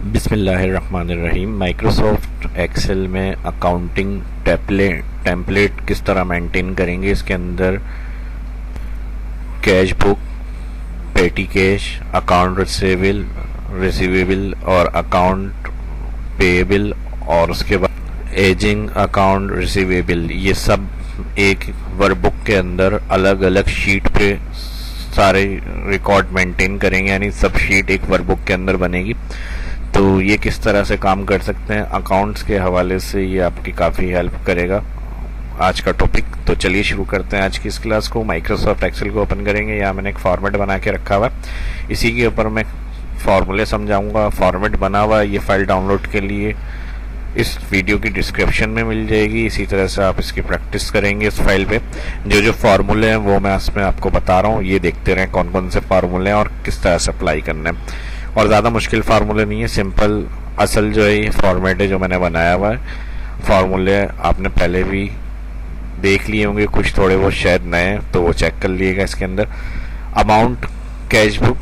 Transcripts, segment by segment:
बिस्मिल्लाहिर्रहमानिर्रहीम। Microsoft Excel में accounting template किस तरह मेंटेन करेंगे। इसके अंदर कैश बुक, पेटी कैश, अकाउंट रिसीवेबल और अकाउंट पेएबल, और उसके बाद एजिंग अकाउंट रिसीवेबल, ये सब एक वर्कबुक के अंदर अलग अलग शीट पे सारे रिकॉर्ड मेंटेन करेंगे, यानी सब शीट एक वर्कबुक के अंदर बनेगी। तो ये किस तरह से काम कर सकते हैं अकाउंट्स के हवाले से, ये आपकी काफ़ी हेल्प करेगा आज का टॉपिक। तो चलिए शुरू करते हैं आज की इस क्लास को। माइक्रोसॉफ्ट एक्सेल को ओपन करेंगे। यहाँ मैंने एक फॉर्मेट बना के रखा हुआ है, इसी के ऊपर मैं फॉर्मूले समझाऊंगा। फॉर्मेट बना हुआ है, ये फाइल डाउनलोड के लिए इस वीडियो की डिस्क्रिप्शन में मिल जाएगी। इसी तरह से आप इसकी प्रैक्टिस करेंगे इस फाइल पे। जो जो फार्मूले हैं वो मैं इसमें आपको बता रहा हूँ, ये देखते रहें कौन कौन से फार्मूले हैं और किस तरह से अप्लाई करना है। और ज़्यादा मुश्किल फार्मूले नहीं है, सिंपल असल जो है ये फॉर्मेट है जो मैंने बनाया हुआ है। फार्मूले आपने पहले भी देख लिए होंगे, कुछ थोड़े बहुत शायद नए, तो वो चेक कर लिएगा। इसके अंदर अमाउंट, कैश बुक,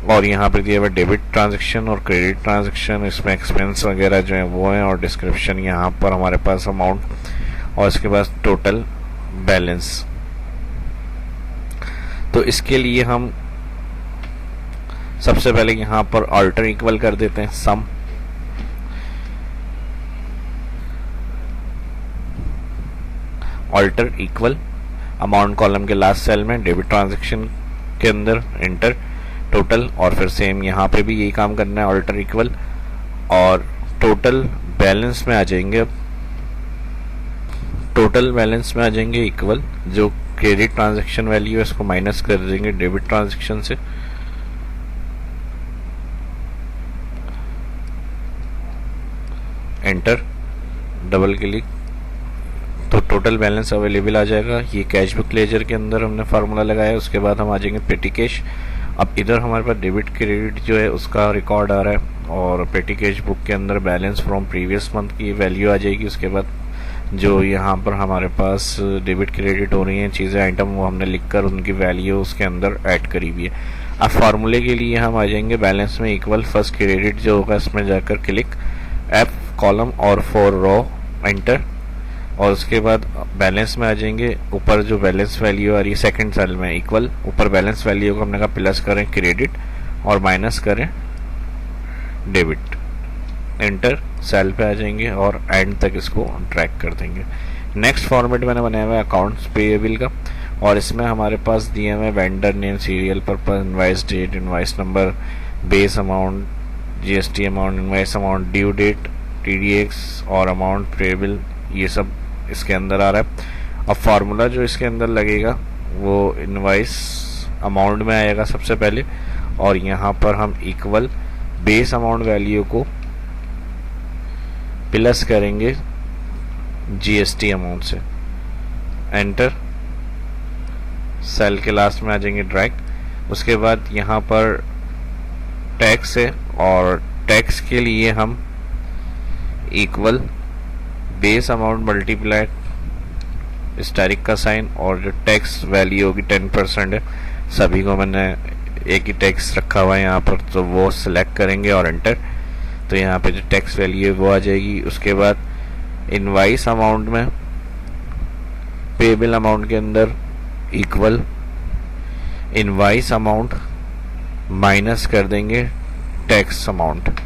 और यहाँ पर दिया हुआ डेबिट ट्रांजैक्शन और क्रेडिट ट्रांजैक्शन, इसमें एक्सपेंस वगैरह जो है वो है, और डिस्क्रिप्शन यहाँ पर हमारे पास अमाउंट, और इसके पास टोटल बैलेंस। तो इसके लिए हम सबसे पहले यहाँ पर ऑल्टर इक्वल कर देते हैं सम। ऑल्टर इक्वल अमाउंट कॉलम के लास्ट सेल में डेबिट ट्रांजैक्शन के अंदर एंटर टोटल, और फिर सेम यहाँ पे भी यही काम करना है, ऑल्टर इक्वल, और टोटल बैलेंस में आ जाएंगे। अब टोटल बैलेंस में आ जाएंगे इक्वल, जो क्रेडिट ट्रांजैक्शन वैल्यू है इसको माइनस कर देंगे डेबिट ट्रांजैक्शन से, एंटर, डबल क्लिक, तो टोटल बैलेंस अवेलेबल आ जाएगा। ये कैश बुक लेजर के अंदर हमने फार्मूला लगाया। उसके बाद हम आ जाएंगे पेटी कैश। अब इधर हमारे पास डेबिट क्रेडिट जो है उसका रिकॉर्ड आ रहा है, और पेटी कैश बुक के अंदर बैलेंस फ्रॉम प्रीवियस मंथ की वैल्यू आ जाएगी। उसके बाद जो यहाँ पर हमारे पास डेबिट क्रेडिट हो रही हैं चीज़ें, आइटम, वो हमने लिखकर उनकी वैल्यू उसके अंदर ऐड करी हुई है। अब फार्मूले के लिए हम आ जाएंगे बैलेंस में इक्वल, फर्स्ट क्रेडिट जो होगा इसमें जाकर क्लिक, एफ कॉलम और 4 रो, एंटर, और उसके बाद बैलेंस में आ जाएंगे। ऊपर जो बैलेंस वैल्यू आ रही है सेकंड सेल में इक्वल, ऊपर बैलेंस वैल्यू को हमने कहा प्लस करें क्रेडिट और माइनस करें डेबिट, एंटर, सेल पे आ जाएंगे और एंड तक इसको ट्रैक कर देंगे। नेक्स्ट फॉर्मेट मैंने बनाया हुआ है अकाउंट्स पेएबल का, और इसमें हमारे पास दिए हुए vendor name, serial purpose, invoice date, invoice number, base amount, GST amount, invoice amount, due date, TDX और अमाउंट पेएबल, ये सब इसके अंदर आ रहा है। अब फार्मूला जो इसके अंदर लगेगा वो इनवाइस अमाउंट में आएगा सबसे पहले, और यहाँ पर हम इक्वल बेस अमाउंट वैल्यू को प्लस करेंगे जीएसटी अमाउंट से, एंटर, सेल के लास्ट में आ जाएंगे ड्रैग। उसके बाद यहाँ पर टैक्स है, और टैक्स के लिए हम equal base amount multiply asterisk का साइन, और जो टैक्स वैल्यू होगी 10% है, सभी को मैंने एक ही टैक्स रखा हुआ है यहाँ पर, तो वो सिलेक्ट करेंगे और एंटर, तो यहाँ पे जो टैक्स वैल्यू है वो आ जाएगी। उसके बाद इनवाइस अमाउंट में पेएबल अमाउंट के अंदर इक्वल इनवाइस अमाउंट माइनस कर देंगे टैक्स अमाउंट,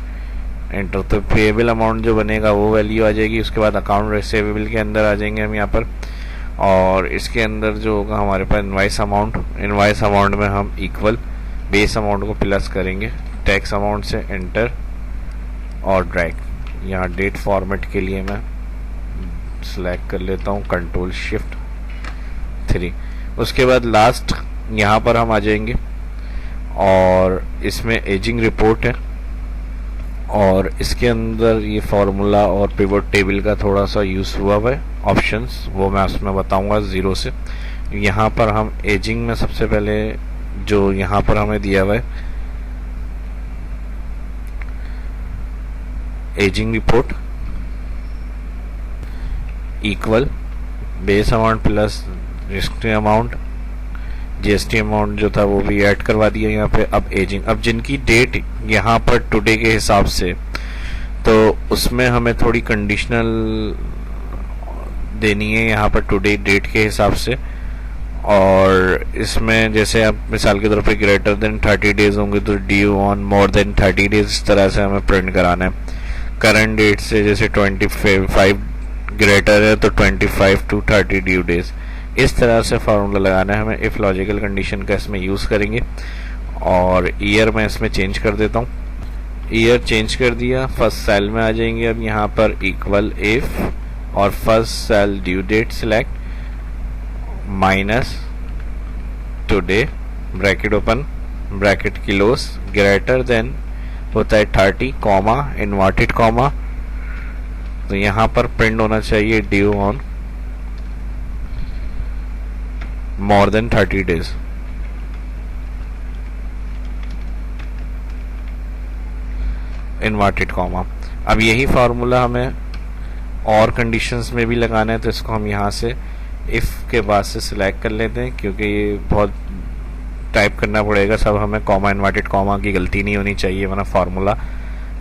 एंटर, तो पेएबल अमाउंट जो बनेगा वो वैल्यू आ जाएगी। उसके बाद अकाउंट रिसीवेबल के अंदर आ जाएंगे हम यहाँ पर, और इसके अंदर जो होगा हमारे पास इनवाइस अमाउंट में हम इक्वल बेस अमाउंट को प्लस करेंगे टैक्स अमाउंट से, एंटर और ड्रैग। यहाँ डेट फॉर्मेट के लिए मैं सिलेक्ट कर लेता हूँ कंट्रोल शिफ्ट 3। उसके बाद लास्ट यहाँ पर हम आ जाएंगे, और इसमें एजिंग रिपोर्ट है, और इसके अंदर ये फार्मूला और पिवट टेबल का थोड़ा सा यूज़ हुआ है, ऑप्शंस वो मैं उसमें बताऊंगा 0 से। यहाँ पर हम एजिंग में सबसे पहले जो यहाँ पर हमें दिया हुआ है ageing report equal base amount plus risk amount GST amount जो था वो भी ऐड करवा दिया यहाँ पे। अब एजिंग, अब जिनकी डेट यहाँ पर टुडे के हिसाब से, तो उसमें हमें थोड़ी कंडीशनल देनी है यहाँ पर टुडे डेट के हिसाब से। और इसमें जैसे आप मिसाल के तौर पे ग्रेटर देन 30 डेज होंगे तो due on more than 30 days, इस तरह से हमें प्रिंट कराना है। करंट डेट से जैसे 25 ग्रेटर है तो 25 to 30 ड्यू डेज, इस तरह से फार्मूला लगाना है हमें। इफ लॉजिकल कंडीशन का इसमें यूज़ करेंगे। और ईयर मैं इसमें चेंज कर देता हूँ। ईयर चेंज कर दिया, फर्स्ट सेल में आ जाएंगे अब यहाँ पर इक्वल इफ, और first cell due date select minus today bracket open bracket close, greater than होता है 30 कॉमा इन्वर्टेड कॉमा, तो यहाँ पर प्रिंट होना चाहिए due on more than 30 days. Inverted comma. अब यही फार्मूला हमें और कंडीशंस में भी लगाना है, तो इसको हम यहाँ से इफ़ के बाद से सिलेक्ट कर लेते हैं, क्योंकि ये बहुत टाइप करना पड़ेगा सब हमें। कॉमा इन्वर्टेड कॉमा की गलती नहीं होनी चाहिए, वरना फार्मूला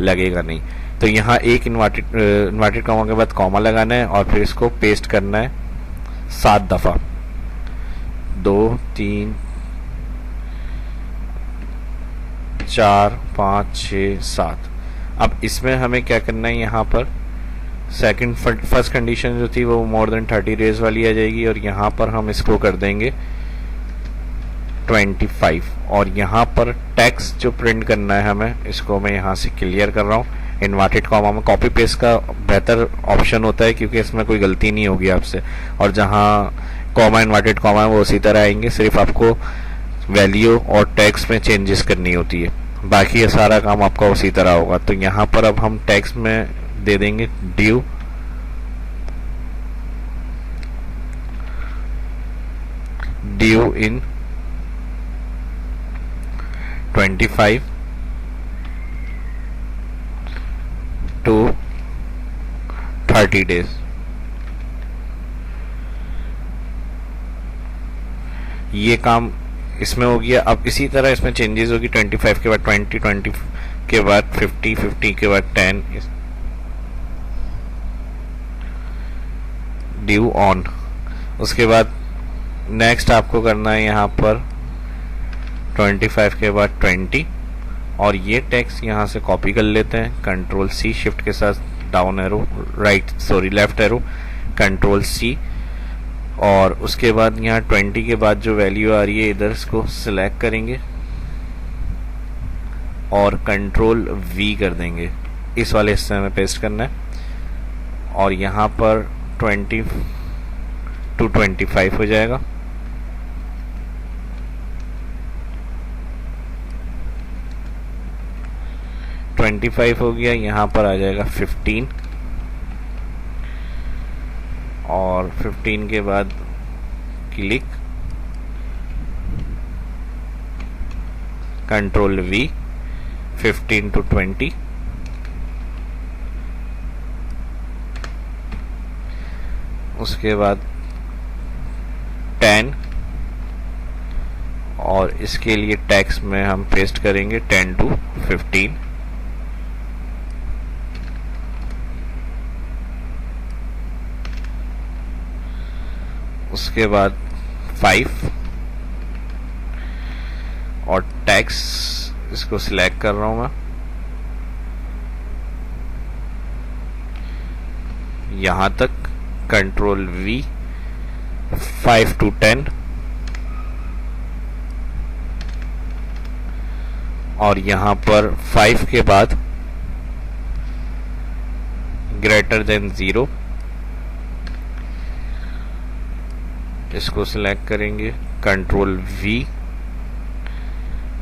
लगेगा नहीं। तो यहाँ एक इन्वर्टेड कॉमा के बाद कॉमा लगाना है और फिर इसको पेस्ट करना है 7 दफ़ा, 2 3 4 5 6 7। अब इसमें हमें क्या करना है, यहाँ पर फर्स्ट कंडीशन जो थी वो मोर देन 30 डेज वाली आ जाएगी, और यहाँ पर हम इसको कर देंगे 25। और यहाँ पर टेक्स्ट जो प्रिंट करना है हमें, इसको मैं यहाँ से क्लियर कर रहा हूँ। इन्वर्टेड कॉमा में कॉपी पेस्ट का बेहतर ऑप्शन होता है, क्योंकि इसमें कोई गलती नहीं होगी आपसे। और जहाँ कॉमा इन्वर्टेड कॉमा है वो उसी तरह आएंगे, सिर्फ आपको वैल्यू और टेक्स्ट में चेंजेस करनी होती है, बाकी ये सारा काम आपका उसी तरह होगा। तो यहाँ पर अब हम टेक्स्ट में दे देंगे ड्यू इन 25 to 30 डेज। ये काम इसमें हो गया। अब इसी तरह इसमें चेंजेस होगी, 25 के बाद 20, 20 के बाद 50, 50 के बाद 10 ड्यू ऑन। उसके बाद नेक्स्ट आपको करना है यहाँ पर 25 के बाद 20, और ये टेक्स्ट यहाँ से कॉपी कर लेते हैं, कंट्रोल सी, शिफ्ट के साथ down arrow, left arrow, control C. और उसके बाद यहाँ 20 के बाद जो वैल्यू आ रही है इधर इसको सिलेक्ट करेंगे और कंट्रोल वी कर देंगे, इस वाले हिस्से में पेस्ट करना है। और यहाँ पर 20 to 25 हो जाएगा। $25 हो गया, यहाँ पर आ जाएगा 15, और 15 के बाद क्लिक, कंट्रोल वी, 15 to 20, उसके बाद 10, और इसके लिए टैक्स में हम पेस्ट करेंगे 10 to 15। उसके बाद 5, और टैक्स इसको सिलेक्ट कर रहा हूं मैं, यहां तक, कंट्रोल वी, 5 to 10, और यहां पर 5 के बाद ग्रेटर देन 0, इसको सिलेक्ट करेंगे, कंट्रोल वी,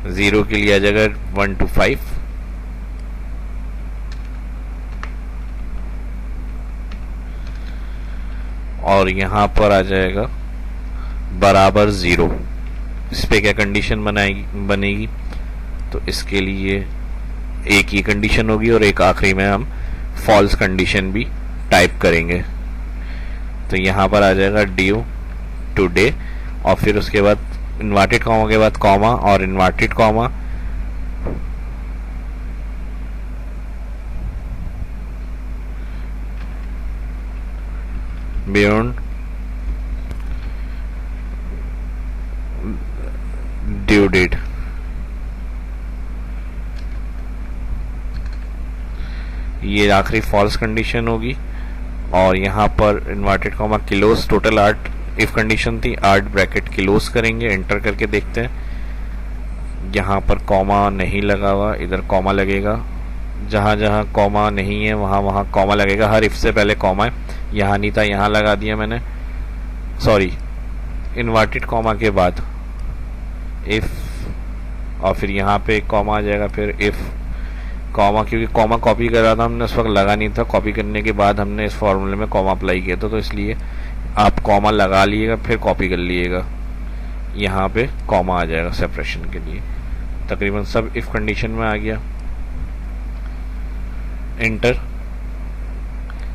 0 के लिए आ जाएगा 1 to 5, और यहां पर आ जाएगा बराबर 0। इस पे क्या कंडीशन बनेगी, तो इसके लिए एक ही कंडीशन होगी और एक आखिरी में हम फॉल्स कंडीशन भी टाइप करेंगे। तो यहाँ पर आ जाएगा ड्यू टुडे, और फिर उसके बाद इन्वर्टेड कॉमा के बाद कॉमा और inverted comma, beyond due date. ये आखिरी फॉल्स कंडीशन होगी। और यहाँ पर inverted comma kilos, total 8 if condition थी, 8 ब्रैकेट किलोस करेंगे। एंटर करके देखते हैं। यहाँ पर कॉमा नहीं लगा हुआ, इधर कॉमा लगेगा। जहाँ जहाँ कॉमा नहीं है वहाँ वहाँ कॉमा लगेगा। हर इफ से पहले कॉमा है, यहाँ नहीं था, यहाँ लगा दिया मैंने। सॉरी, इन्वर्टेड कॉमा के बाद इफ, और फिर यहाँ पे एक कॉमा आ जाएगा, फिर इफ कॉमा, क्योंकि कॉमा कॉपी कर रहा था हमने, उस वक्त लगा नहीं था। कॉपी करने के बाद हमने इस फॉर्मूले में कॉमा अप्लाई किया था, तो इसलिए आप कॉमा लगा लिएगा फिर कॉपी कर लिएगा। यहाँ पे कॉमा आ जाएगा सेपरेशन के लिए। तकरीबन सब इफ कंडीशन में आ गया। एंटर।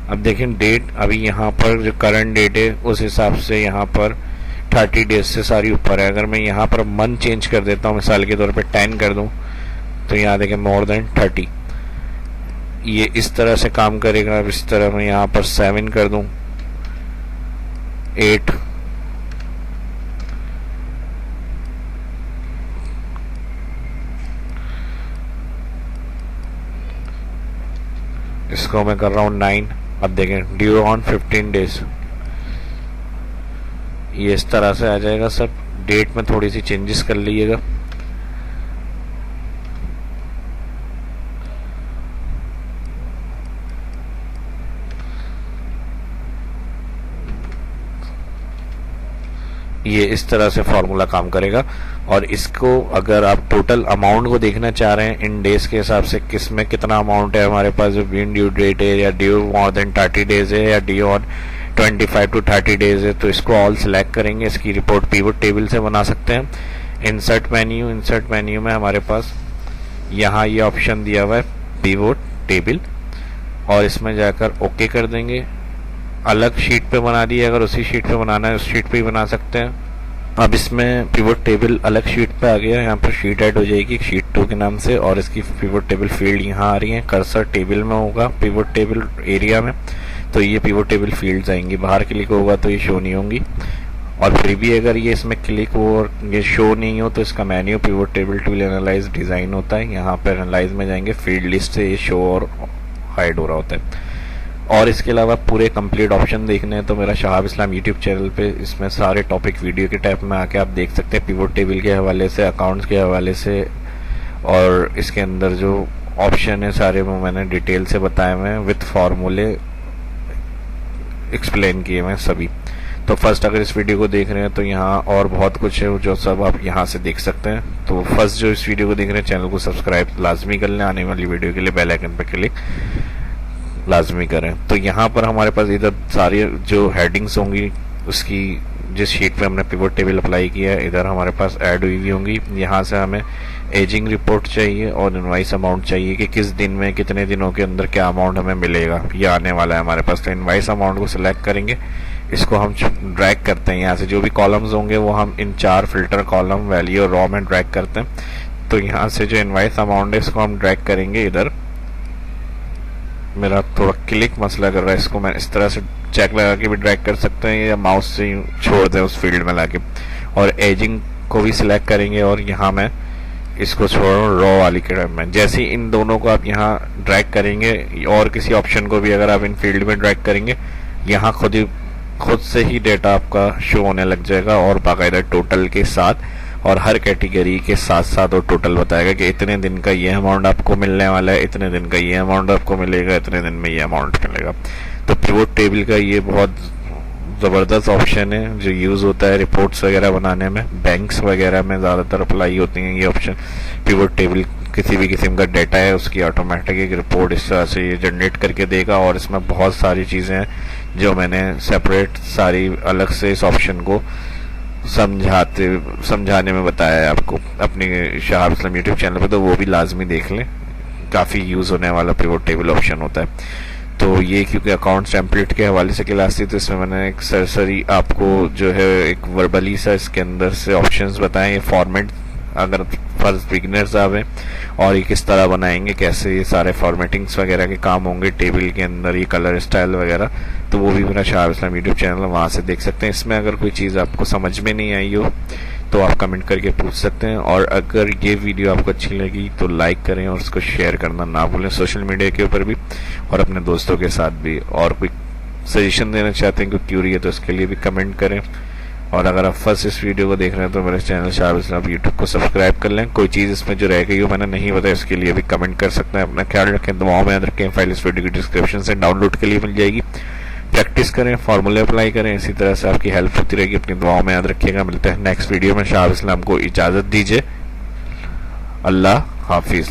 अब देखें डेट, अभी यहाँ पर जो करंट डेट है उस हिसाब से यहाँ पर 30 डेज से सारी ऊपर है। अगर मैं यहाँ पर मंथ चेंज कर देता हूँ, मिसाल के तौर पे 10 कर दूँ, तो यहाँ देखें मोर देन 30, ये इस तरह से काम करेगा। अब इस तरह मैं यहाँ पर 7 कर दूं, 8, इसको मैं कर रहा हूँ 9। अब देखें ड्यू ऑन 15 डेज, ये इस तरह से आ जाएगा सब। डेट में थोड़ी सी चेंजेस कर लीजिएगा। ये इस तरह से फॉर्मूला काम करेगा। और इसको अगर आप टोटल अमाउंट को देखना चाह रहे हैं इन डेज के हिसाब से, किस में कितना अमाउंट है हमारे पास, जो बियॉन्ड ड्यू डेट है, या ड्यू मोर देन 30 डेज है, या ड्यू ऑन 25 to 30 डेज है, तो इसको ऑल सिलेक्ट करेंगे। इसकी रिपोर्ट पिवट टेबल से बना सकते हैं। इंसर्ट मेन्यू में हमारे पास यहाँ ये ऑप्शन दिया हुआ है पिवट टेबल, और इसमें जाकर ओके कर देंगे। अलग शीट पे बना दिए, अगर उसी शीट पे बनाना है उस शीट पे ही बना सकते हैं। अब इसमें पिवट टेबल अलग शीट पे आ गया, यहाँ पर शीट ऐड हो जाएगी शीट 2 के नाम से, और इसकी पिवट टेबल फील्ड यहाँ आ रही है। कर्सर टेबल में होगा, पिवट टेबल एरिया में, तो ये पिवट टेबल फील्ड्स आएंगी। बाहर क्लिक होगा तो ये शो नहीं होंगी। और फिर भी अगर ये इसमें क्लिक हो और ये शो नहीं हो तो इसका menu pivot table tool analyse design होता है। यहाँ पर एनालाइज में जाएंगे, फील्ड लिस्ट से ये शो और हाइड हो रहा होता है। और इसके अलावा पूरे कंप्लीट ऑप्शन देखने हैं तो मेरा शहाब इस्लाम यूट्यूब चैनल पे इसमें सारे टॉपिक वीडियो के टाइप में आके आप देख सकते हैं, पिवट टेबल के हवाले से, अकाउंट्स के हवाले से, और इसके अंदर जो ऑप्शन है सारे वो मैंने डिटेल से बताए हुए हैं, विथ फार्मूले एक्सप्लेन किए हुए हैं सभी। तो फर्स्ट अगर इस वीडियो को देख रहे हैं तो यहाँ और बहुत कुछ है जो सब आप यहाँ से देख सकते हैं। तो फर्स्ट जो इस वीडियो को देख रहे हैं चैनल को सब्सक्राइब लाजमी कर लें, आने वाली वीडियो के लिए बेल आइकन पर क्लिक लाजमी करें। तो यहाँ पर हमारे पास इधर सारी जो हेडिंग्स होंगी उसकी, जिस शीट पे हमने पिवट टेबल अप्लाई किया है, इधर हमारे पास ऐड हुई हुई होंगी। यहाँ से हमें एजिंग रिपोर्ट चाहिए और इनवाइस अमाउंट चाहिए कि किस दिन में कितने दिनों के अंदर क्या अमाउंट हमें मिलेगा, ये आने वाला है हमारे पास। तो इनवाइस अमाउंट को सिलेक्ट करेंगे, इसको हम ड्रैग करते हैं। यहाँ से जो भी कॉलम्स होंगे वो हम इन 4 फिल्टर कॉलम, वैल्यू और रॉ में ड्रैग करते हैं। तो यहाँ से जो इनवाइस अमाउंट है इसको हम ड्रैग करेंगे इधर। मेरा थोड़ा क्लिक मसला कर रहा है, इसको मैं इस तरह से चेक लगा के भी ड्रैग कर सकते हैं या माउस से छोड़ दें उस फील्ड में लाके। और एजिंग को भी सिलेक्ट करेंगे और यहाँ मैं इसको छोड़ रॉ वाली कलम में। जैसे इन दोनों को आप यहाँ ड्रैग करेंगे और किसी ऑप्शन को भी अगर आप इन फील्ड में ड्रैग करेंगे, यहाँ खुद से ही डेटा आपका शो होने लग जाएगा और बाकायदा टोटल के साथ, और हर कैटेगरी के साथ साथ वो टोटल बताएगा कि इतने दिन का ये अमाउंट आपको मिलने वाला है, इतने दिन का ये अमाउंट आपको मिलेगा, इतने दिन में ये अमाउंट मिलेगा। तो पिवट टेबल का ये बहुत ज़बरदस्त ऑप्शन है जो यूज़ होता है रिपोर्ट्स वगैरह बनाने में। बैंक्स वगैरह में ज़्यादातर अप्लाई होती हैं ये ऑप्शन। पिवट टेबल किसी भी किस्म का डाटा है उसकी ऑटोमेटिक एक रिपोर्ट इस तरह से ये जनरेट करके देगा। और इसमें बहुत सारी चीज़ें हैं जो मैंने सेपरेट सारी अलग से इस ऑप्शन को समझाने में बताया है आपको अपनी शहाब इस्लाम यूट्यूब चैनल पे, तो वो भी लाजमी देख लें। काफ़ी यूज़ होने वाला पिवट टेबल ऑप्शन होता है। तो ये क्योंकि अकाउंट टेम्पलेट के हवाले से क्लास थी, तो इसमें मैंने एक सरसरी आपको जो है एक वर्बली सा इसके अंदर से ऑप्शंस बताएं। ये फॉर्मेट अगर फर्स्ट बिगिनर्स आवे और ये किस तरह बनाएंगे, कैसे ये सारे फॉर्मेटिंग्स वगैरह के काम होंगे टेबल के अंदर, ये कलर स्टाइल वगैरह, तो वो भी मेरा शहाब इस्लाम यूट्यूब चैनल है, वहाँ से देख सकते हैं। इसमें अगर कोई चीज़ आपको समझ में नहीं आई हो तो आप कमेंट करके पूछ सकते हैं। और अगर ये वीडियो आपको अच्छी लगी तो लाइक करें और उसको शेयर करना ना भूलें सोशल मीडिया के ऊपर भी और अपने दोस्तों के साथ भी। और कोई सजेशन देना चाहते हैं, कोई क्यूरी है तो उसके लिए भी कमेंट करें। और अगर आप फर्स्ट इस वीडियो को देख रहे हैं तो मेरे चैनल शहाब इस्लाम यूट्यूब को सब्सक्राइब कर लें। कोई चीज़ इसमें जो रह गई हो मैंने नहीं बताया उसके लिए भी कमेंट कर सकते हैं। अपना ख्याल रखें, दुआओं में याद रखें। फाइल इस वीडियो की डिस्क्रिप्शन से डाउनलोड के लिए मिल जाएगी। प्रैक्टिस करें, फार्मूले अप्लाई करें, इसी तरह से आपकी हेल्प होती रहेगी। अपनी दुआओं में याद रखिएगा। मिलते हैं नेक्स्ट वीडियो में। शहाब इस्लाम को इजाज़त दीजिए। अल्लाह हाफिज़।